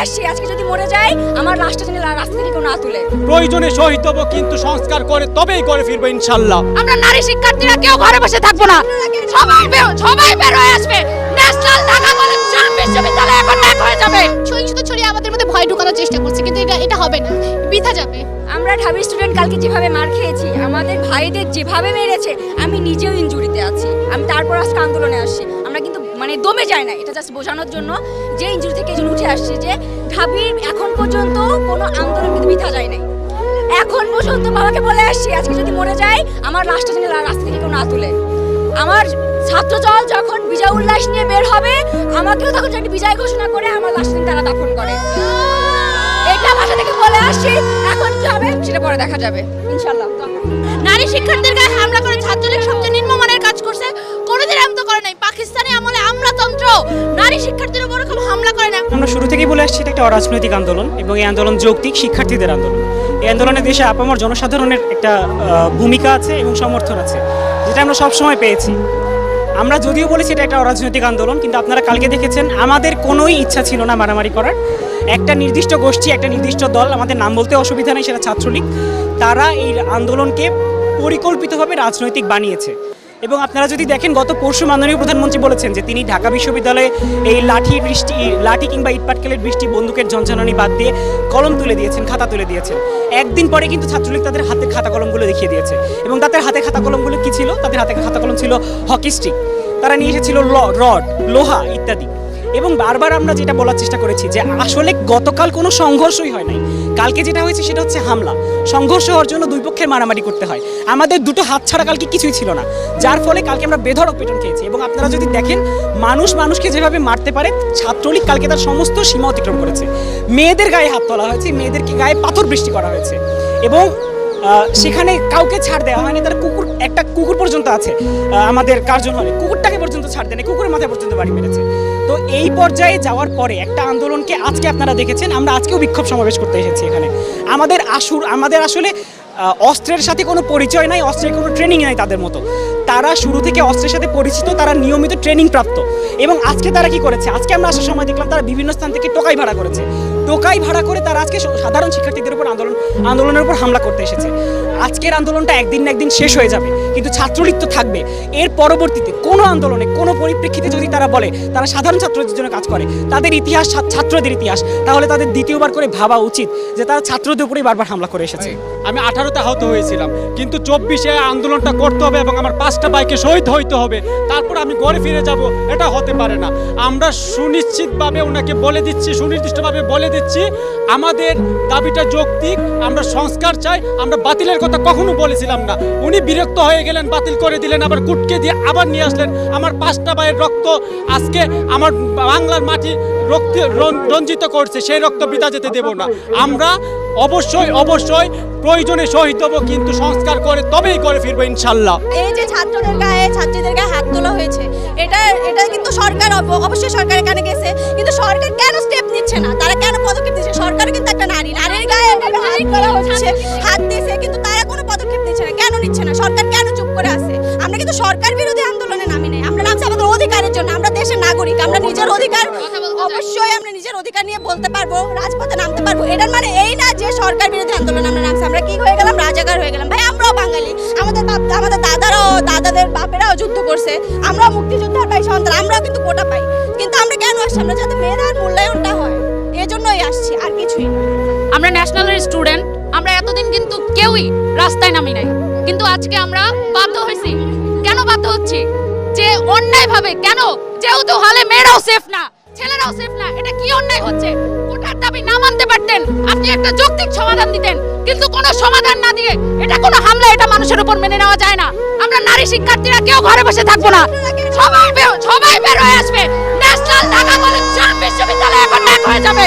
আসছি, আজকে যদি মরে যাই আমার লাশটা যেন রাস্তা থেকে কেউ না তুলে। প্রয়োজনে শহীদ হব, কিন্তু সংস্কার করে তবেই করে ফিরবো ইনশাল্লাহ। আমরা নারী শিক্ষার্থীরা কেউ ঘরে বসে থাকবো না, সবাই বের হয়ে আসবে। ন্যাশনাল ঢাকা কলেজ বিশ্ববিদ্যালয় এখন এক হয়ে যাবে। সহিংসতা ছড়িয়ে আমাদের মধ্যে ভয় ঢোকানোর চেষ্টা করছে, কিন্তু এটা হবে না, বৃথা যাবে। আমরা ঢাবি স্টুডেন্ট কালকে যেভাবে মার খেয়েছি, আমাদের ভাইদের যেভাবে মেরেছে, আমি নিজেও ইনজুরিতে আছি। আমি তারপর আজকে আন্দোলনে আসছি। আমরা কিন্তু দমে যায় না, এটা জাস্ট বোঝানোর জন্য যে ইনজুরি থেকে এই জন্য উঠে আসছে যে ঢাবির এখন পর্যন্ত কোনো আন্দোলন কিন্তু বৃথা যায় নাই। এখন পর্যন্ত বাবাকে বলে আসছি, আজকে যদি মরে যাই আমার লাশটা যেন রাস্তা থেকে কেউ না তুলে। আমার ছাত্রদল যখন বিজয় উল্লাস নিয়ে বের হবে, আমাকেও তখন একটা বিজয় ঘোষণা করে আমার লাশটা তারা দাফন করে। এটা ভাষা থেকে বলে আসছি, এখন কি হবে সেটা পরে দেখা যাবে ইনশাআল্লাহ। নারী শিক্ষার্থীদের গায়ে হামলা করে ছাত্রলীগ সবচেয়ে নিম্নমানের কাজ করছে, কোনোদিন এমন তো করে নাই। পাকিস্তানি আমলে আমলাতন্ত্র নারী শিক্ষার্থীদের উপর এরকম হামলা করে না। আমরা শুরু থেকেই বলে আসছি এটা একটা অরাজনৈতিক আন্দোলন এবং এই আন্দোলন যৌক্তিক শিক্ষার্থীদের আন্দোলন। এই আন্দোলনে দেশে আপামর জনসাধারণের একটা ভূমিকা আছে এবং সমর্থন আছে, যেটা আমরা সবসময় পেয়েছি। আমরা যদিও বলেছি এটা একটা অরাজনৈতিক আন্দোলন, কিন্তু আপনারা কালকে দেখেছেন আমাদের কোনোই ইচ্ছা ছিল না মারামারি করার। একটা নির্দিষ্ট গোষ্ঠী, একটা নির্দিষ্ট দল, আমাদের নাম বলতে অসুবিধা নেই, সেটা ছাত্রলীগ, তারা এই আন্দোলনকে পরিকল্পিতভাবে রাজনৈতিক বানিয়েছে। এবং আপনারা যদি দেখেন, গত পরশু মাননীয় প্রধানমন্ত্রী বলেছেন যে তিনি ঢাকা বিশ্ববিদ্যালয়ে এই লাঠি কিংবা ইটপাটকেলের বৃষ্টি, বন্দুকের ঝনঝনানি বাদ দিয়ে কলম তুলে দিয়েছেন, খাতা তুলে দিয়েছেন। একদিন পরে কিন্তু ছাত্রলীগ তাদের হাতে খাতা কলমগুলো দেখিয়ে দিয়েছে। এবং তাদের হাতে খাতা কলমগুলো কী ছিল? তাদের হাতে খাতা কলম ছিল হকি স্টিক, তারা নিয়ে এসেছিল রড, লোহা ইত্যাদি। এবং বারবার আমরা যেটা বলার চেষ্টা করেছি যে আসলে গতকাল কোনো সংঘর্ষই হয় নাই, কালকে যেটা হয়েছে সেটা হচ্ছে হামলা। সংঘর্ষ হওয়ার জন্য দুই পক্ষের মারামারি করতে হয়, আমাদের দুটো হাত ছাড়া কালকে কিছুই ছিল না, যার ফলে কালকে আমরা বেধড়ক পেটন খেয়েছি। এবং আপনারা যদি দেখেন মানুষকে যেভাবে মারতে পারে, ছাত্রলীগ কালকে তার সমস্ত সীমা অতিক্রম করেছে। মেয়েদের গায়ে হাত তোলা হয়েছে, মেয়েদেরকে গায়ে পাথর বৃষ্টি করা হয়েছে এবং সেখানে কাউকে ছাড় দেওয়া হয়নি। তার একটা কুকুর পর্যন্ত আছে আমাদের কার্যালয়ে, কুকুরটাকে পর্যন্ত ছাড় দেয়নি, কুকুরের মাথায় পর্যন্ত বাড়ি মেরেছে। তো এই পর্যায়ে যাওয়ার পরে একটা আন্দোলনকে আজকে আপনারা দেখেছেন, আমরা আজকেও বিক্ষোভ সমাবেশ করতে এসেছি এখানে। আমাদের আসলে অস্ত্রের সাথে কোনো পরিচয় নাই, অস্ত্রের কোনো ট্রেনিং নাই তাদের মতো। তারা শুরু থেকে অস্ত্রের সাথে পরিচিত, তারা নিয়মিত ট্রেনিং প্রাপ্ত। এবং আজকে তারা কি করেছে, আজকে আমরা আসার সময় দেখলাম তারা বিভিন্ন স্থান থেকে টোকাই ভাড়া করেছে। টোকাই ভাড়া করে তারা আজকে সাধারণ শিক্ষার্থীদের উপর আন্দোলনের উপর হামলা করতে এসেছে। আজকের আন্দোলনটা একদিন না একদিন শেষ হয়ে যাবে, কিন্তু ছাত্রলীগ তো থাকবে। এর পরবর্তীতে কোনো আন্দোলনে, কোনো পরিপ্রেক্ষিতে যদি তারা বলে তারা সাধারণ ছাত্রদের জন্য কাজ করে, তাদের ইতিহাস ছাত্রদের ইতিহাস, তাহলে তাদের দ্বিতীয়বার করে ভাবা উচিত যে তারা ছাত্রদের উপরেই বারবার হামলা করে এসেছে। আমি 18তে আহত হয়েছিলাম, কিন্তু 24-এ আন্দোলনটা করতে হবে এবং আমার 5টা বাইকে শহীদ হইতে হবে, তারপর আমি ঘরে ফিরে যাব। এটা হতে পারে না। আমরা সুনিশ্চিতভাবে ওনাকে বলে দিচ্ছি, সুনির্দিষ্টভাবে বলে দিচ্ছি আমাদের দাবিটা যৌক্তিক, আমরা সংস্কার চাই। আমরা বাতিলের কথা কখনো বলেছিলাম না। উনি বিরক্ত হয়ে গেলেন, বাতিল করে দিলেন, আবার কুটকে দিয়ে আবার নিয়ে আসলেন। আমার 5টা ভাইয়ের রক্ত আজকে আমার বাংলার মাটি রঞ্জিত করছে, সেই রক্ত বৃথা যেতে দেব না। আমরা অবশ্যই প্রয়োজনে শহীদ হব, কিন্তু সংস্কার করে তবেই করে ফিরবো ইনশাল্লাহ। এই যে ছাত্রীদের গায়ে হাত তোলা হয়েছে, এটা কিন্তু সরকার অবশ্যই সরকারের কানে গেছে, কিন্তু সরকার কেন স্টেপ নিচ্ছে না? তারা কেন পদক্ষেপ নিচ্ছে? সরকার কিন্তু একটা নারীর গায়ে হাত করা হচ্ছে, হাত দিয়েছে, কিন্তু তারা কোনো পদক্ষেপ নিচ্ছে না। কেন নিচ্ছে না? সরকার কেন চুপ করে আছে? আমরা কিন্তু সরকার বিরোধী আন্দোলনে নামি নাই, আমরা নামছি আমাদের অধিকারের জন্য। আমরা দেশের নাগরিক, আমরা নিজের অধিকার অবশ্যই আমরা নিজের অধিকার নিয়ে বলতে পারবো, রাজপথে নামতে পারবো। এটার মানে এই না যে সরকার বিরোধী আন্দোলন আমরা নামছি। আমরা কি হয়ে গেলাম? রাজাকার হয়ে গেলাম। ভাই আমরাও বাঙালি, আমাদের দাদাদের বাপেরাও যুদ্ধ করছে, আমরাও মুক্তিযোদ্ধার ভাই সন্তান, আমরাও কিন্তু কোটা পাই। কিন্তু আমরা কেন আসছি? আমরা যাতে মেয়েদের মূল্যায়নটা হয়, এজন্যই আসছি, আর কিছুই না। আমরা ন্যাশনালের স্টুডেন্ট, আমরা এতদিন কিন্তু কেউই রাস্তায় নামি নাই, কিন্তু আজকে আমরা বাধ্য হয়েছি। কেন বাধ্য হচ্ছি? যে অন্যায়ভাবে, কেন? যেহেতু হলে মেয়েরাও সেফ না, ছেলেরাও সেফ না। এটা কি অন্যায় হচ্ছে? কোটার দাবি না মানতে পারতেন, আপনি একটা যৌক্তিক সমাধান দিতেন, কিন্তু কোনো সমাধান না দিয়ে এটা কোনো হামলা, এটা মানুষের উপর মেনে নেওয়া যায় না। আমরা নারী শিক্ষার্থীরা কেউ ঘরে বসে থাকবো না, সবাই বের হয়ে আসবে। ন্যাশনাল ঢাকা কলেজ বিশ্ববিদ্যালয় এখন এক হয়ে যাবে।